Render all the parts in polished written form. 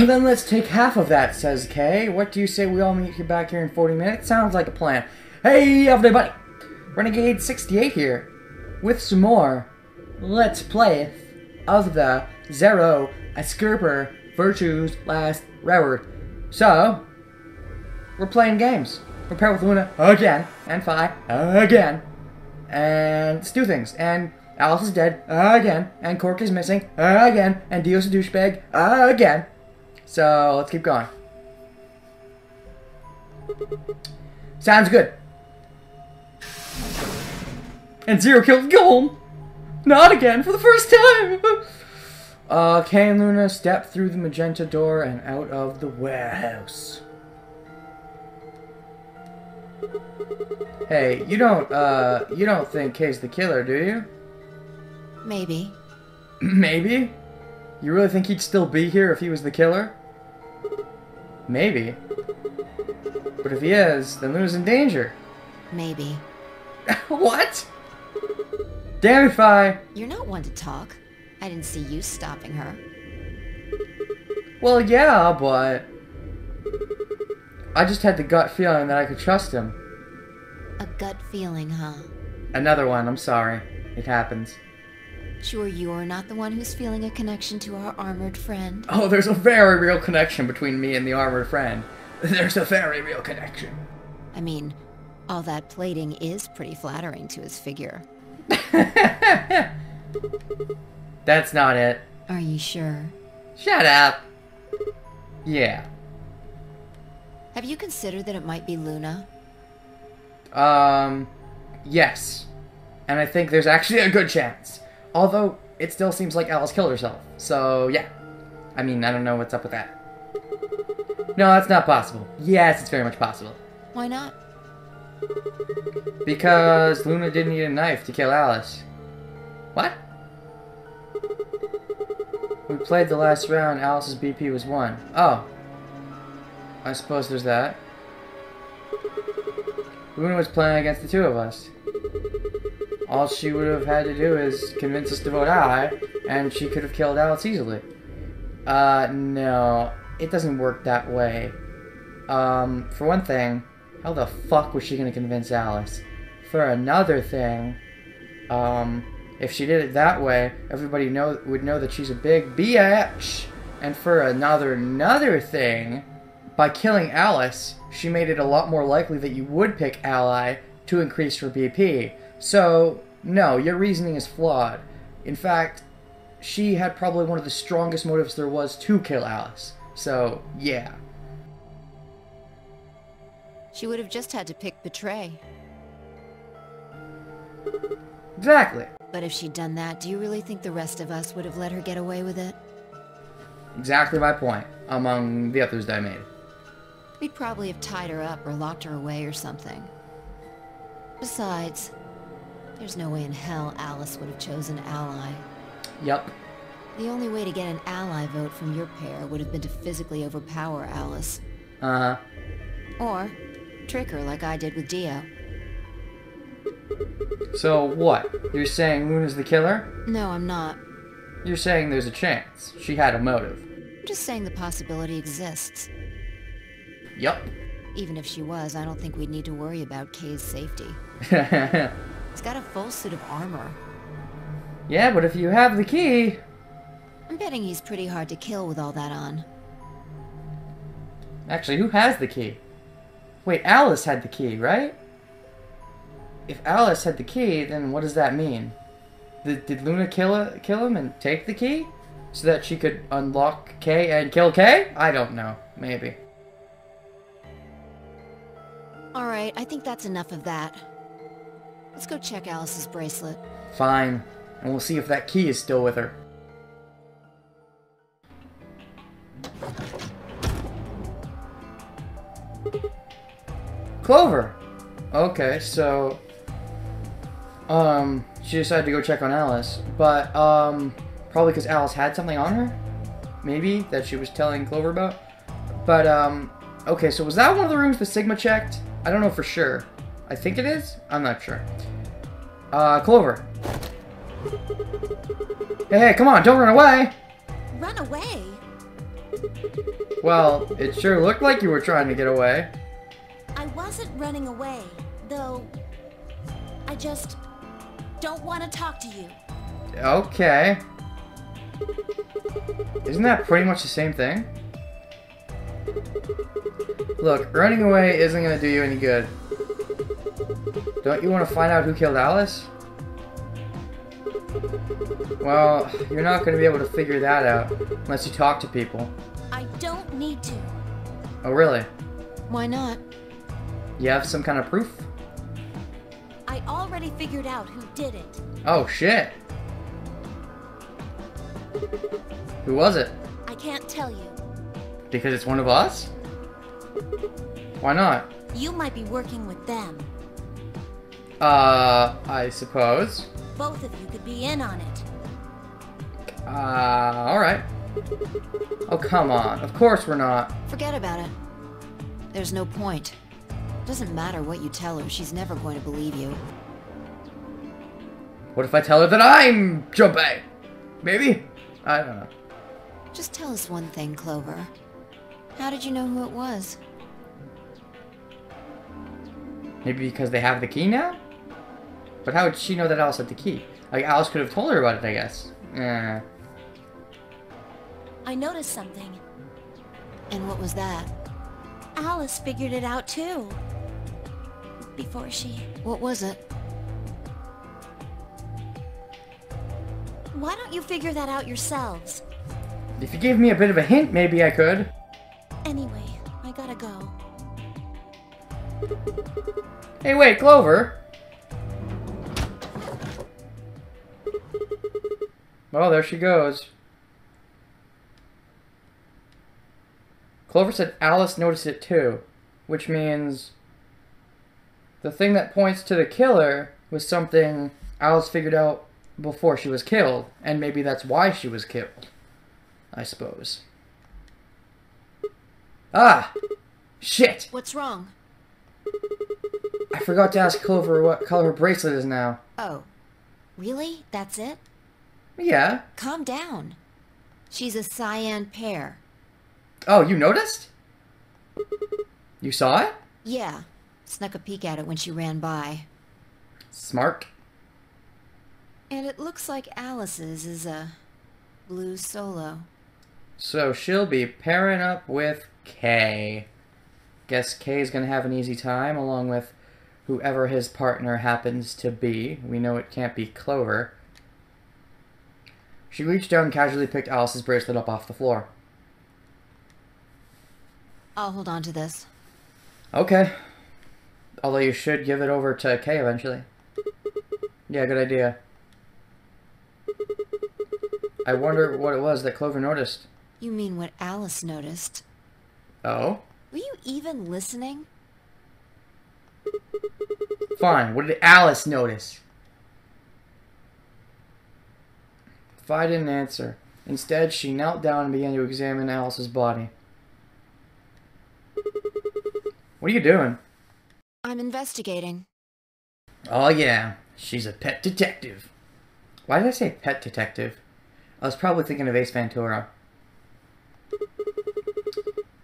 Then let's take half of that, says Kay. What do you say we all meet you back here in 40 minutes? Sounds like a plan. Hey, everybody! Renegade 68 here, with some more Let's Play of the Zero Escaper Virtues Last Reward. So, we're playing games. We're paired with Luna again, and Fi again, and let's do things. And Alice is dead again, and Cork is missing again, and Dio's a douchebag again. So, let's keep going. Sounds good. And Zero kills Golem. Not again, for the first time. Kay and Luna step through the magenta door and out of the warehouse. Hey, you don't think Kay's the killer, do you? Maybe. Maybe? You really think he'd still be here if he was the killer? Maybe. But if he is, then Luna's in danger. Maybe. What? Damn it, Fi. You're not one to talk. I didn't see you stopping her. Well, yeah, but I just had the gut feeling that I could trust him. A gut feeling, huh? Another one, I'm sorry. It happens. Sure you're not the one who's feeling a connection to our armored friend? Oh, there's a very real connection between me and the armored friend. There's a very real connection. I mean, all that plating is pretty flattering to his figure. That's not it. Are you sure? Shut up. Yeah. Have you considered that it might be Luna? Yes. And I think there's actually a good chance. Although, it still seems like Alice killed herself. So, yeah. I mean, I don't know what's up with that. No, that's not possible. Yes, it's very much possible. Why not? Because Luna didn't need a knife to kill Alice. What? We played the last round, Alice's BP was 1. Oh. I suppose there's that. Luna was playing against the two of us. All she would have had to do is convince us to vote aye, and she could have killed Alice easily. No. It doesn't work that way. For one thing, how the fuck was she gonna convince Alice? For another thing, if she did it that way, everybody would know that she's a big bitch. And for another thing, by killing Alice, she made it a lot more likely that you would pick Ally to increase her BP. So, no, your reasoning is flawed. In fact, she had probably one of the strongest motives there was to kill Alice. So, yeah. She would have just had to pick betray. Exactly. But if she'd done that, do you really think the rest of us would have let her get away with it? Exactly my point, among the others that I made. We'd probably have tied her up or locked her away or something. Besides, there's no way in hell Alice would have chosen Ally. Yup. The only way to get an ally vote from your pair would have been to physically overpower Alice. Uh-huh. Or trick her like I did with Dio. So what? You're saying Luna's the killer? No, I'm not. You're saying there's a chance. She had a motive. I'm just saying the possibility exists. Yup. Even if she was, I don't think we'd need to worry about Kay's safety. Yeah, He's got a full suit of armor. but if you have the key... I'm betting he's pretty hard to kill with all that on. Actually, who has the key? Wait, Alice had the key, right? If Alice had the key, then what does that mean? Did Luna kill him and take the key? So that she could unlock Kay and kill Kay? I don't know. Maybe. Alright, I think that's enough of that. Let's go check Alice's bracelet. Fine. And we'll see if that key is still with her. Clover! Okay, so... she decided to go check on Alice. But, probably because Alice had something on her? Maybe, that she was telling Clover about? But, okay, so was that one of the rooms that Sigma checked? I don't know for sure. I think it is? I'm not sure. Clover. Hey, come on, don't run away! Run away? Well, it sure looked like you were trying to get away. I wasn't running away, though. I just don't want to talk to you. Okay. Isn't that pretty much the same thing? Look, running away isn't gonna do you any good. Don't you want to find out who killed Alice? Well, you're not gonna be able to figure that out unless you talk to people. I don't need to. Oh, really? Why not? You have some kind of proof? I already figured out who did it. Oh, shit. Who was it? I can't tell you. Because it's one of us? Why not? You might be working with them. I suppose. Both of you could be in on it. Alright. Oh, come on. Of course we're not. Forget about it. There's no point. Doesn't matter what you tell her, she's never going to believe you. What if I tell her that I'm Junpei? Maybe? I don't know. Just tell us one thing, Clover. How did you know who it was? Maybe because they have the key now? But how would she know that Alice had the key? Like, Alice could have told her about it, I guess. I noticed something. And what was that? Alice figured it out too. Before she... What was it? Why don't you figure that out yourselves? If you gave me a bit of a hint, maybe I could. Anyway, I gotta go. Hey, wait, Clover. Oh, there she goes. Clover said Alice noticed it too, which means the thing that points to the killer was something Alice figured out before she was killed, and maybe that's why she was killed, I suppose. Ah! Shit! What's wrong? I forgot to ask Clover what color her bracelet is now. Oh. Really? That's it? Yeah. Calm down. She's a cyan pair. Oh, you noticed? You saw it? Yeah. Snuck a peek at it when she ran by. Smart. And it looks like Alice's is a blue solo. So she'll be pairing up with Kay. Guess Kay's gonna have an easy time, along with whoever his partner happens to be. We know it can't be Clover. She reached down and casually picked Alice's bracelet up off the floor. I'll hold on to this. Okay. Although you should give it over to Kay eventually. Yeah, good idea. I wonder what it was that Clover noticed. You mean what Alice noticed? Oh? Were you even listening? Fine, what did Alice notice? Fi didn't answer. Instead, she knelt down and began to examine Alice's body. What are you doing? I'm investigating. Oh yeah, she's a pet detective. Why did I say pet detective? I was probably thinking of Ace Ventura.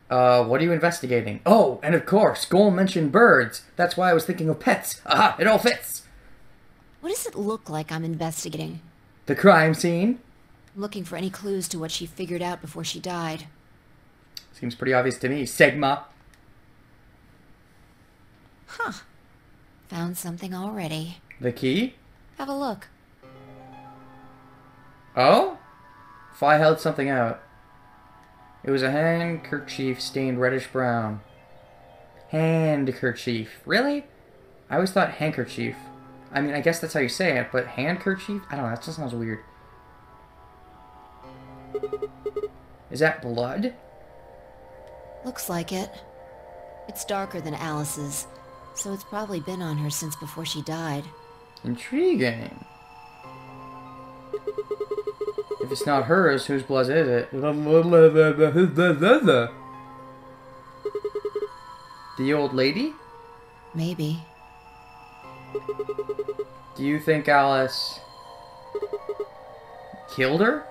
What are you investigating? Oh, and of course, Goal mentioned birds. That's why I was thinking of pets. Aha, it all fits. What does it look like I'm investigating? The crime scene? I'm looking for any clues to what she figured out before she died. Seems pretty obvious to me. Sigma. Huh. Found something already. The key? Have a look. Oh? Fi held something out. It was a handkerchief stained reddish brown. Handkerchief. Really? I always thought handkerchief. I mean, I guess that's how you say it, but handkerchief? I don't know, that just sounds weird. Is that blood? Looks like it. It's darker than Alice's, so it's probably been on her since before she died. Intriguing. If it's not hers, whose blood is it? The old lady? Maybe. Do you think Alice killed her?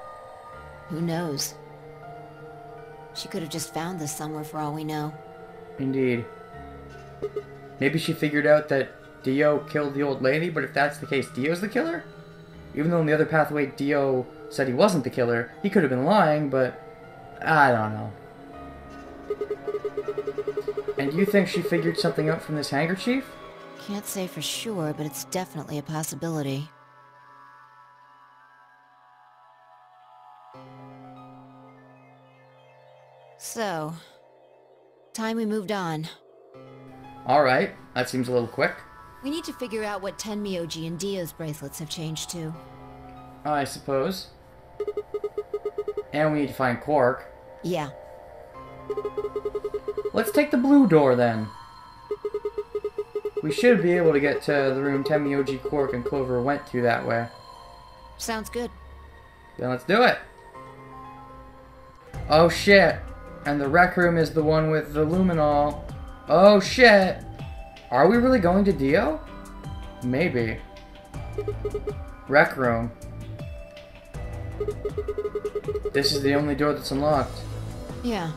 Who knows? She could have just found this somewhere for all we know. Indeed. Maybe she figured out that Dio killed the old lady, but if that's the case, Dio's the killer? Even though in the other pathway Dio said he wasn't the killer, he could have been lying, but I don't know. And you think she figured something out from this handkerchief? Can't say for sure, but it's definitely a possibility. So, time we moved on. Alright, that seems a little quick. We need to figure out what Tenmyoji and Dio's bracelets have changed to. I suppose. And we need to find Quark. Yeah. Let's take the blue door then. We should be able to get to the room Tenmyoji, Quark, and Clover went to that way. Sounds good. Then let's do it. Oh shit. And the rec room is the one with the luminol. Oh shit. Are we really going to Dio? Maybe. Rec room. This is the only door that's unlocked. Yeah.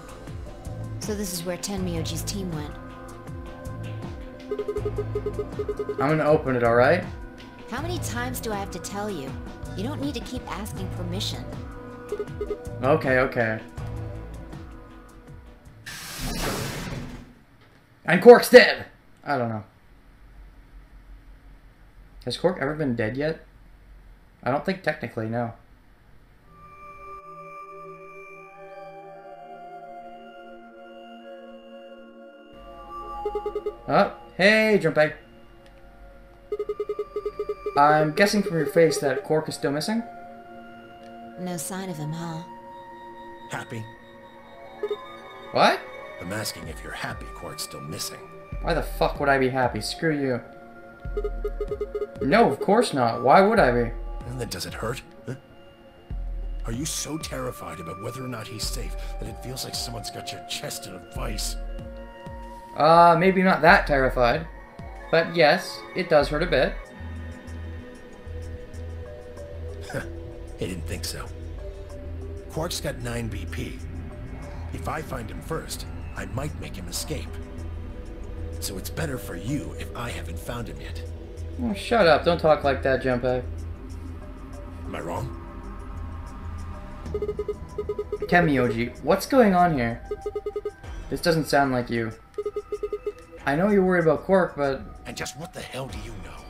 So this is where Tenmyoji's team went. I'm gonna open it, alright? How many times do I have to tell you? You don't need to keep asking permission. Okay, okay. And Quark's dead! I don't know. Has Quark ever been dead yet? I don't think technically, no. Oh, hey, Junpei. I'm guessing from your face that Quark is still missing? No sign of him, huh? Happy? What? I'm asking if you're happy Quark's still missing. Why the fuck would I be happy? Screw you. No, of course not. Why would I be? And then does it hurt? Huh? Are you so terrified about whether or not he's safe that it feels like someone's got your chest in a vice? Maybe not that terrified. But yes, it does hurt a bit. I didn't think so. Quark's got 9 BP. If I find him first, I might make him escape. So it's better for you if I haven't found him yet. Oh, shut up. Don't talk like that, Junpei. Am I wrong? Tenmyoji, what's going on here? This doesn't sound like you. I know you're worried about Quark, but... And just what the hell do you know?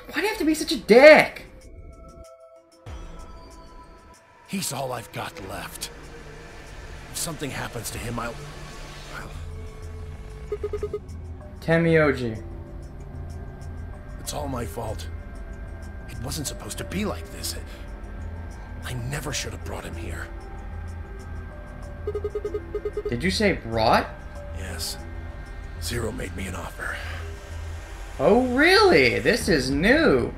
Why do you have to be such a dick? He's all I've got left. If something happens to him, I'll... Tenmyoji. It's all my fault. It wasn't supposed to be like this. I never should have brought him here. Did you say brought? Yes. Zero made me an offer. Oh, really? This is new.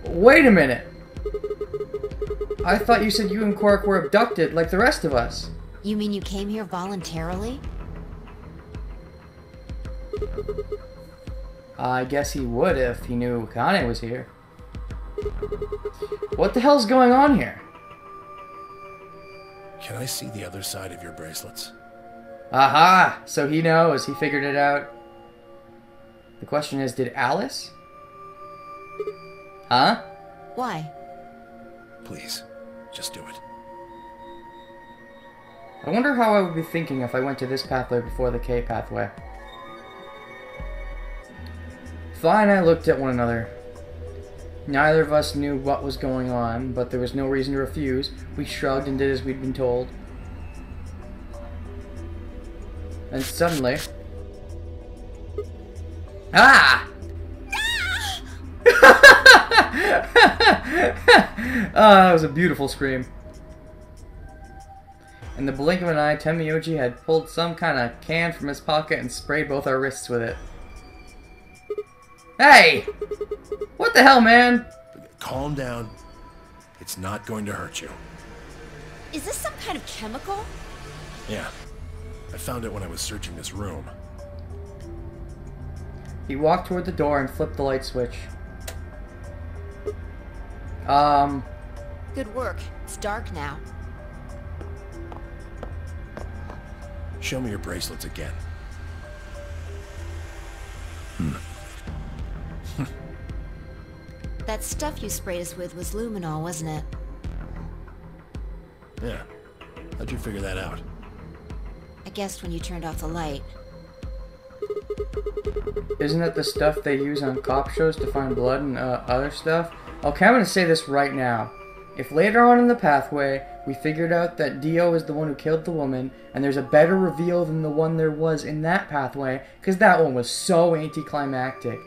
Wait a minute. I thought you said you and Quark were abducted like the rest of us. You mean you came here voluntarily? I guess he would if he knew Kane was here. What the hell's going on here? Can I see the other side of your bracelets? Aha! So he knows. He figured it out. The question is, did Alice? Huh? Why? Please, just do it. I wonder how I would be thinking if I went to this pathway before the K pathway. Thalia and I looked at one another. Neither of us knew what was going on, but there was no reason to refuse. We shrugged and did as we'd been told. And suddenly... Ah! That was a beautiful scream. In the blink of an eye, Tenmyoji had pulled some kind of can from his pocket and sprayed both our wrists with it. Hey! What the hell, man? Calm down. It's not going to hurt you. Is this some kind of chemical? Yeah. I found it when I was searching this room. He walked toward the door and flipped the light switch. Good work. It's dark now. Show me your bracelets again. That stuff you sprayed us with was luminol, wasn't it? Yeah. How'd you figure that out? I guessed when you turned off the light. Isn't that the stuff they use on cop shows to find blood and other stuff? Okay, I'm gonna say this right now. If later on in the pathway we figured out that Dio is the one who killed the woman, and there's a better reveal than the one there was in that pathway, because that one was so anticlimactic,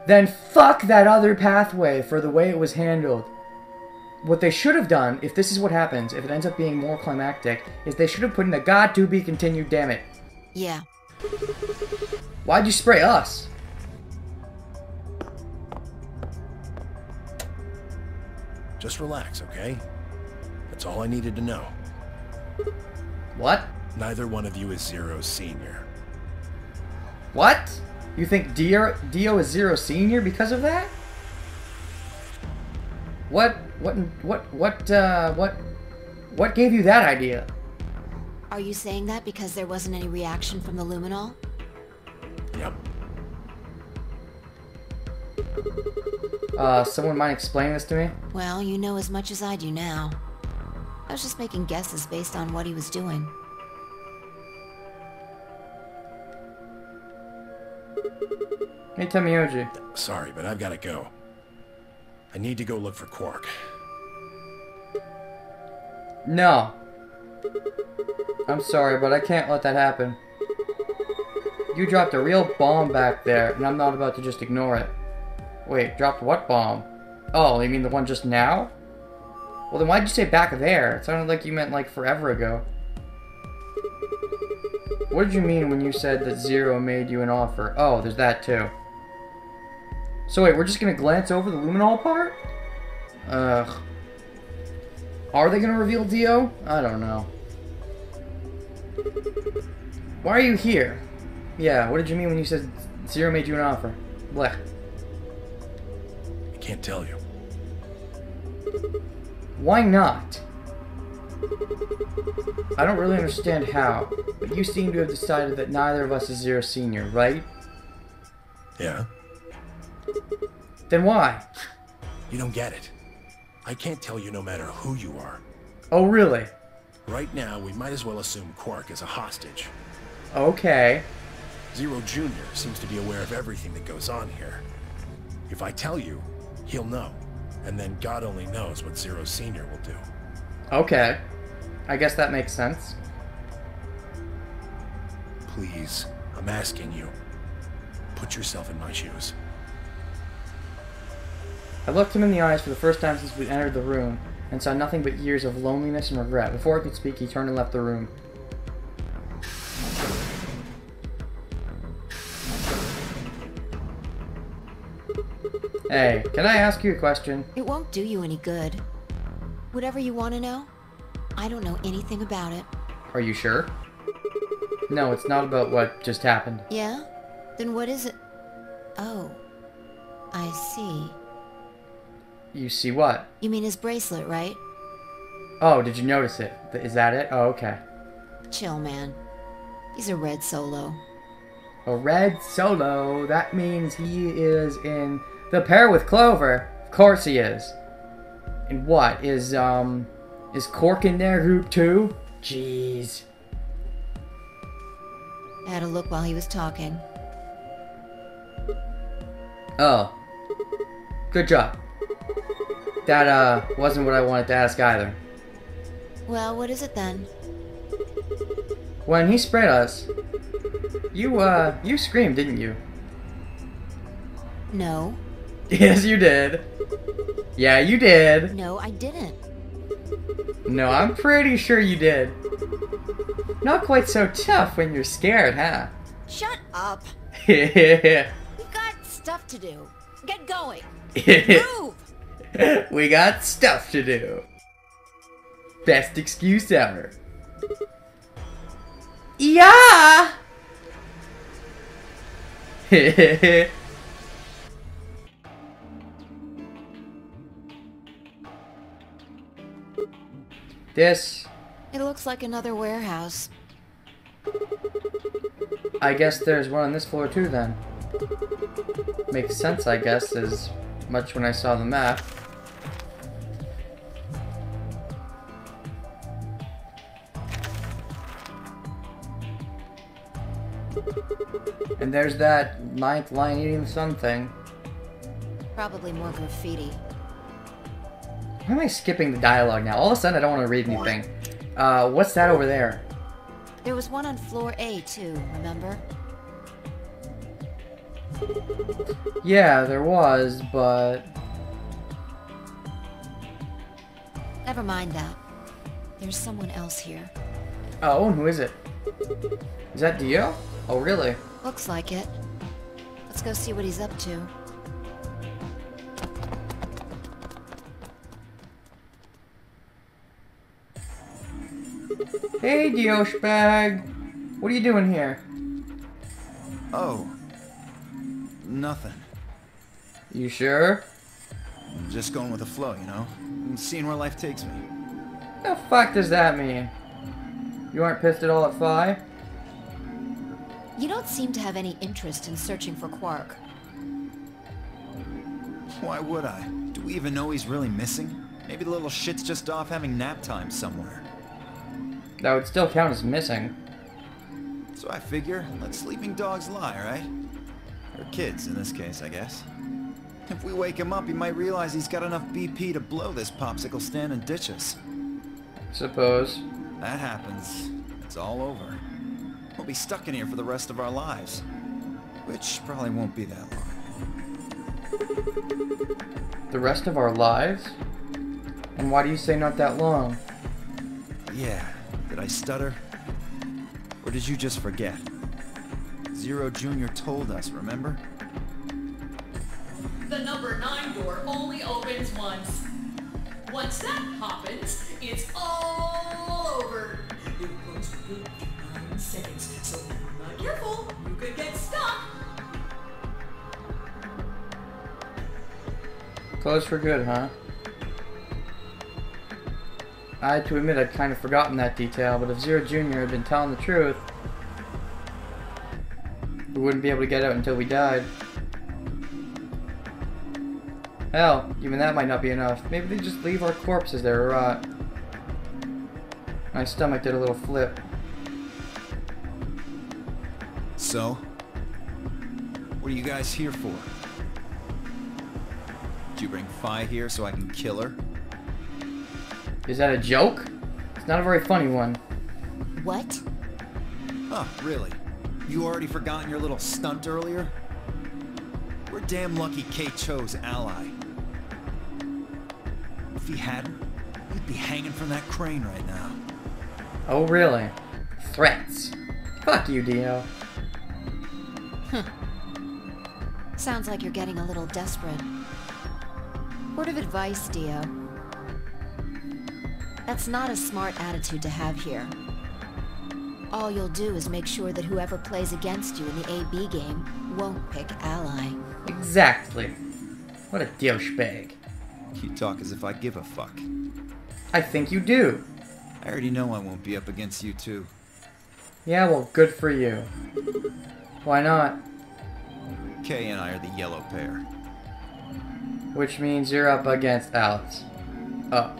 then fuck that other pathway for the way it was handled. What they should have done, if this is what happens, if it ends up being more climactic, is they should have put in a "God to be continued," damn it. Yeah. Why'd you spray us? Just relax, okay? That's all I needed to know. What? Neither one of you is Zero's senior. What? You think Dio is Zero Senior because of that? What gave you that idea? Are you saying that because there wasn't any reaction from the luminol? Yep. Someone mind explaining this to me? Well, you know as much as I do now. I was just making guesses based on what he was doing. Hey, Tamioji. Sorry, but I've got to go. I need to go look for Quark. No. I'm sorry, but I can't let that happen. You dropped a real bomb back there, and I'm not about to just ignore it. Wait, dropped what bomb? Oh, you mean the one just now? Well, then why'd you say back there? It sounded like you meant, like, forever ago. What did you mean when you said that Zero made you an offer? Oh, there's that, too. So wait, we're just gonna glance over the luminol part? Ugh. Are they gonna reveal Dio? I don't know. Why are you here? Yeah, what did you mean when you said Zero made you an offer? Blech. I can't tell you. Why not? I don't really understand how, but you seem to have decided that neither of us is Zero Senior, right? Yeah? Then why? You don't get it. I can't tell you no matter who you are. Oh, really? Right now, we might as well assume Quark is a hostage. Okay. Zero Jr. seems to be aware of everything that goes on here. If I tell you, he'll know. And then God only knows what Zero Sr. will do. Okay. I guess that makes sense. Please, I'm asking you. Put yourself in my shoes. I looked him in the eyes for the first time since we entered the room, and saw nothing but years of loneliness and regret. Before I could speak, he turned and left the room. Hey, can I ask you a question? It won't do you any good. Whatever you want to know, I don't know anything about it. Are you sure? No, it's not about what just happened. Yeah? Then what is it? Oh. I see. You see what? You mean his bracelet, right? Oh, did you notice it? Is that it? Oh, okay. Chill, man. He's a red Solo. A red Solo. That means he is in the pair with Clover. Of course he is. And what? Is Quark in their group too? Jeez. I had a look while he was talking. Oh. Good job. That, wasn't what I wanted to ask either. Well, what is it then? When he sprayed us, you screamed, didn't you? No. Yes, you did. Yeah, you did. No, I didn't. No, I'm pretty sure you did. Not quite so tough when you're scared, huh? Shut up. Yeah. We've got stuff to do. Get going. Move! We got stuff to do. Best excuse ever. Yeah! This... It looks like another warehouse. I guess there's one on this floor too then. Makes sense, I guess, as much when I saw the map. And there's that ninth line eating the sun thing. Probably more graffiti. Why am I skipping the dialogue now? All of a sudden I don't want to read anything. What's that over there? There was one on floor A too, remember? Yeah, there was, but... Never mind that. There's someone else here. Oh, and who is it? Is that Dio? Oh, really? Looks like it. Let's go see what he's up to. Hey, Dio-shbag! What are you doing here? Oh. Nothing. You sure? Just going with the flow, you know? And seeing where life takes me. The fuck does that mean? You aren't pissed at all at Phi? You don't seem to have any interest in searching for Quark. Why would I? Do we even know he's really missing? Maybe the little shit's just off having nap time somewhere. That would still count as missing. So I figure, let sleeping dogs lie, right? Or kids, in this case, I guess. If we wake him up, he might realize he's got enough BP to blow this popsicle stand and ditch us. Suppose. That happens. It's all over. We'll be stuck in here for the rest of our lives. Which probably won't be that long. The rest of our lives? And why do you say not that long? Yeah. Did I stutter? Or did you just forget? Zero Jr. told us, remember? The number 9 door only opens once. Once that happens, it's all over. It goes for good 9 seconds, so if you're not careful, you could get stuck. Closed for good, huh? I had to admit I'd kind of forgotten that detail, but if Zero Jr. had been telling the truth, we wouldn't be able to get out until we died. Hell, even that might not be enough. Maybe they just leave our corpses there to rot. My stomach did a little flip. So? What are you guys here for? Did you bring Phi here so I can kill her? Is that a joke? It's not a very funny one. What? Huh, really? You already forgotten your little stunt earlier? We're damn lucky Kay chose Ally. If he hadn't, you'd be hanging from that crane right now. Oh, really? Threats. Fuck you, Dio. Sounds like you're getting a little desperate. Word of advice, Dio. That's not a smart attitude to have here. All you'll do is make sure that whoever plays against you in the AB game won't pick Ally. Exactly. What a douchebag. You talk as if I give a fuck. I think you do. I already know I won't be up against you two. Yeah, well, good for you. Why not? Kay and I are the yellow pair. Which means you're up against Alex. Oh.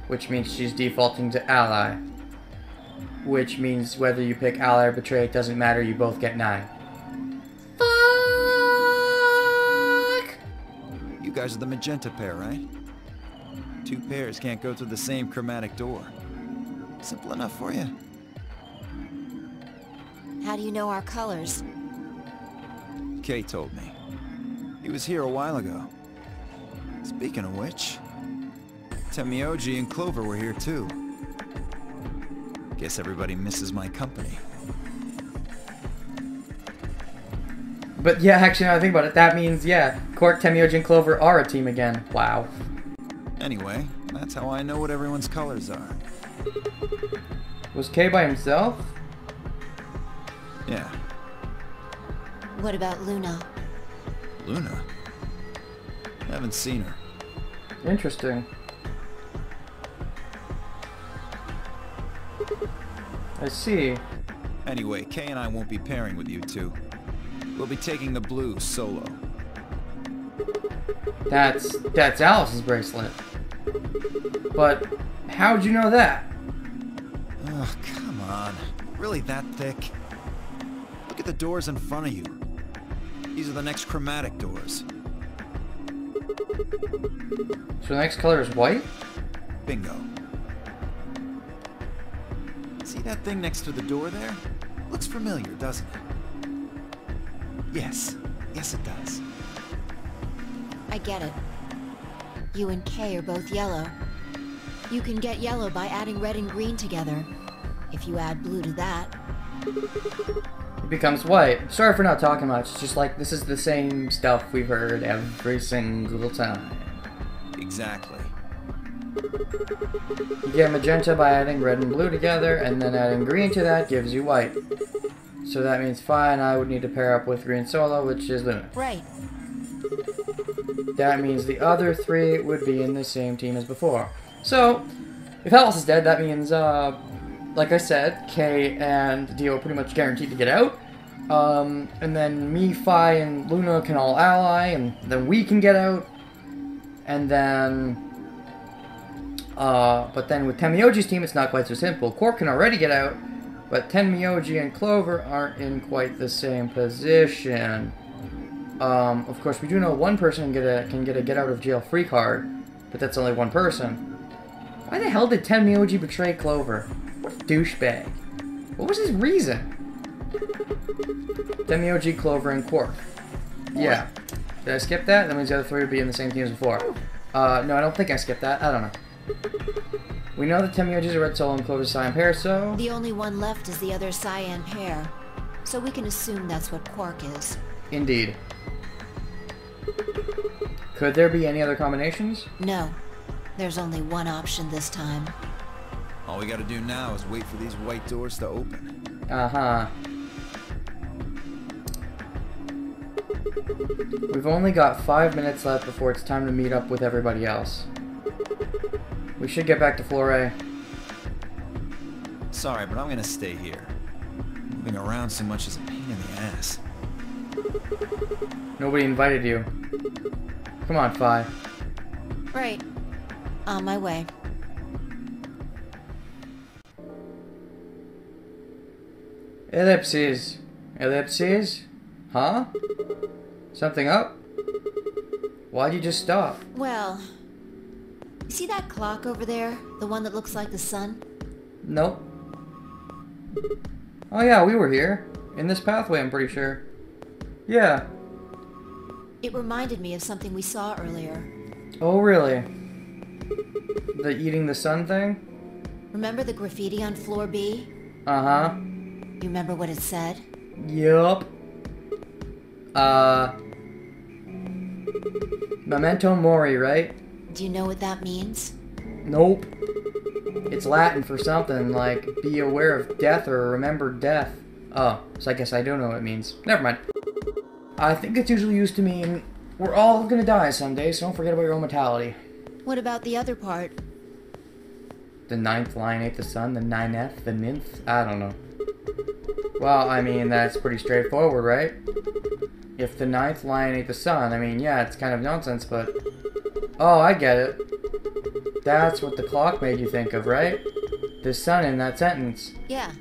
Which means she's defaulting to Ally. Which means whether you pick Ally or Betray, it doesn't matter, you both get 9. Fuck! You guys are the magenta pair, right? 2 pairs can't go through the same chromatic door. Simple enough for you? How do you know our colors? Kay told me. He was here a while ago. Speaking of which, Temioji and Clover were here too. Guess everybody misses my company. But yeah, actually, now I think about it, that means, yeah, Quark, Temioji, and Clover are a team again. Wow. Anyway, that's how I know what everyone's colors are. Was Kay by himself? Yeah. What about Luna? Luna? Haven't seen her. Interesting. I see. Anyway, Kay and I won't be pairing with you two. We'll be taking the blue solo. That's Alice's bracelet. But how'd you know that? Oh, come on. Really that thick? Look at the doors in front of you. These are the next chromatic doors. So the next color is white? Bingo. See that thing next to the door there? Looks familiar, doesn't it? Yes. Yes, it does. I get it. You and Kay are both yellow. You can get yellow by adding red and green together. If you add blue to that. It becomes white. Sorry for not talking much. It's just like this is the same stuff we've heard every single time. Exactly. You get magenta by adding red and blue together, and then adding green to that gives you white. So that means fine, I would need to pair up with green solo, which is Luna. Right. That means the other three would be in the same team as before. So, if Alice is dead, that means, like I said, Kay and Dio are pretty much guaranteed to get out. And then me, Fi, and Luna can all ally, and then we can get out. And then... but then with Tenmyoji's team, it's not quite so simple. Quark can already get out, but Tenmyoji and Clover aren't in quite the same position. Of course, we do know one person can get a get out of jail free card, but that's only one person. Why the hell did Tenmyoji betray Clover? What a douchebag. What was his reason? Tenmyoji, Clover, and Quark. Yeah. Did I skip that? That means the other three would be in the same team as before. No, I don't think I skipped that. I don't know. We know that Tenmyoji's a red solo and Clover's cyan pair, so... The only one left is the other cyan pair. So we can assume that's what Quark is. Indeed. Could there be any other combinations? No. There's only one option this time. All we gotta do now is wait for these white doors to open. Uh-huh. We've only got 5 minutes left before it's time to meet up with everybody else. We should get back to floor A. Sorry, but I'm gonna stay here. Moving around so much is a pain in the ass. Nobody invited you. Come on, Fi. Right. On my way. Ellipses. Ellipses? Huh? Something up? Why'd you just stop? Well... You see that clock over there? The one that looks like the sun? Nope. Oh yeah, we were here. In this pathway, I'm pretty sure. Yeah. It reminded me of something we saw earlier. Oh, really? The eating the sun thing? Remember the graffiti on floor B? Uh-huh. You remember what it said? Yup. Memento Mori, right? Do you know what that means? Nope. It's Latin for something, like, be aware of death or remember death. Oh, so I guess I don't know what it means. Never mind. I think it's usually used to mean, we're all gonna die someday, so don't forget about your own mortality. What about the other part? The ninth line ate the sun, the ninth, the ninth? I don't know. Well, I mean, that's pretty straightforward, right? If the ninth lion ate the sun, I mean, yeah, it's kind of nonsense, but... Oh, I get it. That's what the clock made you think of, right? The sun in that sentence. Yeah.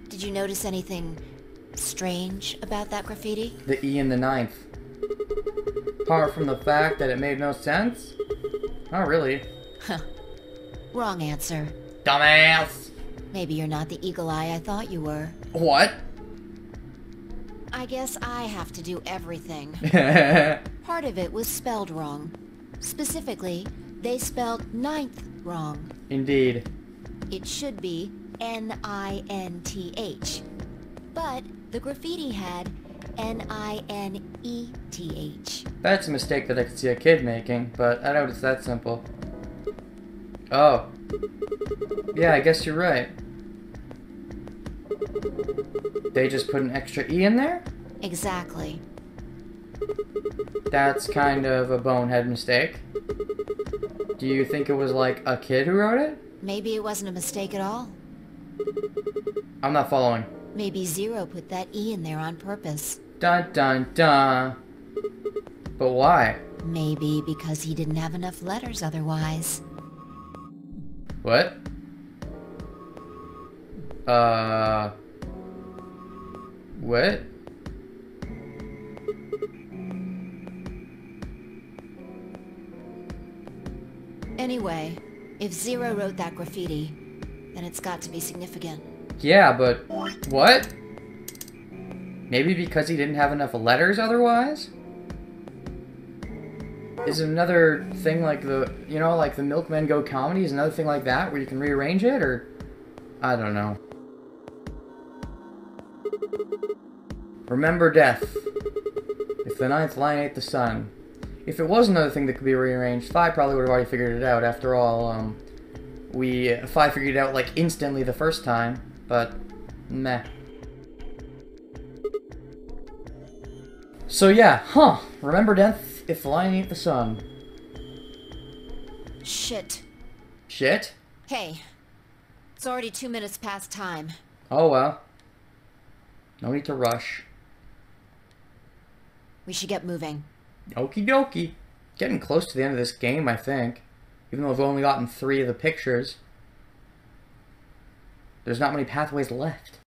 Did you notice anything strange about that graffiti? The E in the ninth. Apart from the fact that it made no sense? Not really. Huh. Wrong answer. Dumbass! Maybe you're not the eagle eye I thought you were. What? I guess I have to do everything. Part of it was spelled wrong. Specifically, they spelled ninth wrong. Indeed. It should be N-I-N-T-H. But the graffiti had N-I-N-E-T-H. That's a mistake that I could see a kid making, but I doubt it's that simple. Oh. Yeah, I guess you're right. They just put an extra E in there? Exactly. That's kind of a bonehead mistake. Do you think it was like a kid who wrote it? Maybe it wasn't a mistake at all. I'm not following. Maybe Zero put that E in there on purpose. Dun dun dun. But why? Maybe because he didn't have enough letters otherwise. What? What? Anyway, if Zero wrote that graffiti, then it's got to be significant. Yeah, but what? Maybe because he didn't have enough letters otherwise? Is another thing like the, you know, like the Milkmen Go comedy is another thing like that where you can rearrange it, or I don't know. Remember death. If the ninth line ain't the sun. If it was another thing that could be rearranged, Fi probably would have already figured it out. After all, Fi figured it out like instantly the first time, but meh. So yeah, remember death if the line ain't the sun. Shit. Shit? Hey, it's already 2 minutes past time. Oh well. No need to rush. We should get moving. Okie dokie. Getting close to the end of this game, I think. Even though I've only gotten 3 of the pictures. There's not many pathways left.